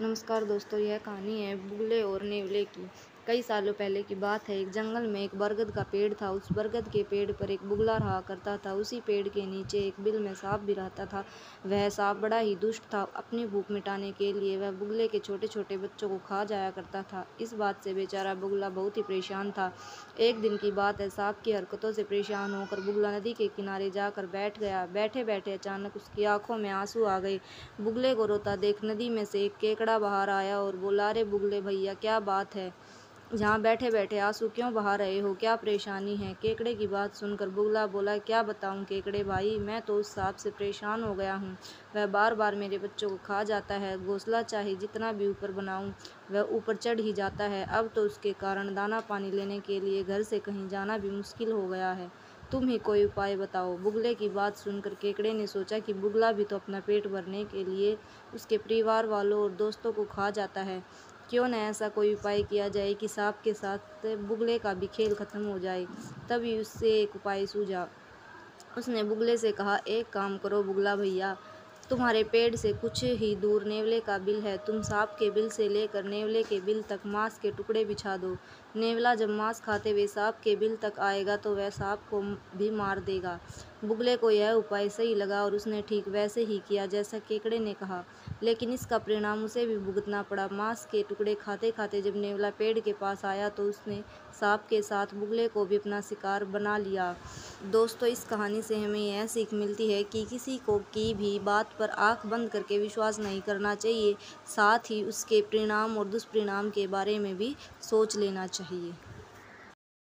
नमस्कार दोस्तों, यह कहानी है बुगले और नेवले की। कई सालों पहले की बात है। एक जंगल में एक बरगद का पेड़ था। उस बरगद के पेड़ पर एक बुगला रहा करता था। उसी पेड़ के नीचे एक बिल में सांप भी रहता था। वह सांप बड़ा ही दुष्ट था। अपनी भूख मिटाने के लिए वह बुगले के छोटे छोटे बच्चों को खा जाया करता था। इस बात से बेचारा बुगला बहुत ही परेशान था। एक दिन की बात है। सांप की हरकतों से परेशान होकर बुगला नदी के किनारे जाकर बैठ गया। बैठे बैठे अचानक उसकी आंखों में आंसू आ गए। बुगले को रोता देख नदी में से एक केकड़ा बाहर आया और बोला, अरे बुगले भैया, क्या बात है? यहाँ बैठे बैठे आंसू क्यों बहा रहे हो? क्या परेशानी है? केकड़े की बात सुनकर बुगला बोला, क्या बताऊँ केकड़े भाई, मैं तो उस सांप से परेशान हो गया हूँ। वह बार बार मेरे बच्चों को खा जाता है। घोंसला चाहे जितना भी ऊपर बनाऊँ, वह ऊपर चढ़ ही जाता है। अब तो उसके कारण दाना पानी लेने के लिए घर से कहीं जाना भी मुश्किल हो गया है। तुम ही कोई उपाय बताओ। बुगले की बात सुनकर केकड़े ने सोचा कि बुगला भी तो अपना पेट भरने के लिए उसके परिवार वालों और दोस्तों को खा जाता है। क्यों न ऐसा कोई उपाय किया जाए कि सांप के साथ बुगले का भी खेल खत्म हो जाए। तभी उससे एक उपाय सूझा। उसने बुगले से कहा, एक काम करो बुगला भैया, तुम्हारे पेड़ से कुछ ही दूर नेवले का बिल है। तुम सांप के बिल से लेकर नेवले के बिल तक मांस के टुकड़े बिछा दो। नेवला जब मांस खाते हुए सांप के बिल तक आएगा तो वह सांप को भी मार देगा। बुगले को यह उपाय सही लगा और उसने ठीक वैसे ही किया जैसा केकड़े ने कहा। लेकिन इसका परिणाम उसे भी भुगतना पड़ा। मांस के टुकड़े खाते खाते जब नेवला पेड़ के पास आया तो उसने सांप के साथ बुगले को भी अपना शिकार बना लिया। दोस्तों, इस कहानी से हमें यह सीख मिलती है कि किसी को की भी बात पर आंख बंद करके विश्वास नहीं करना चाहिए। साथ ही उसके परिणाम और दुष्परिणाम के बारे में भी सोच लेना चाहिए।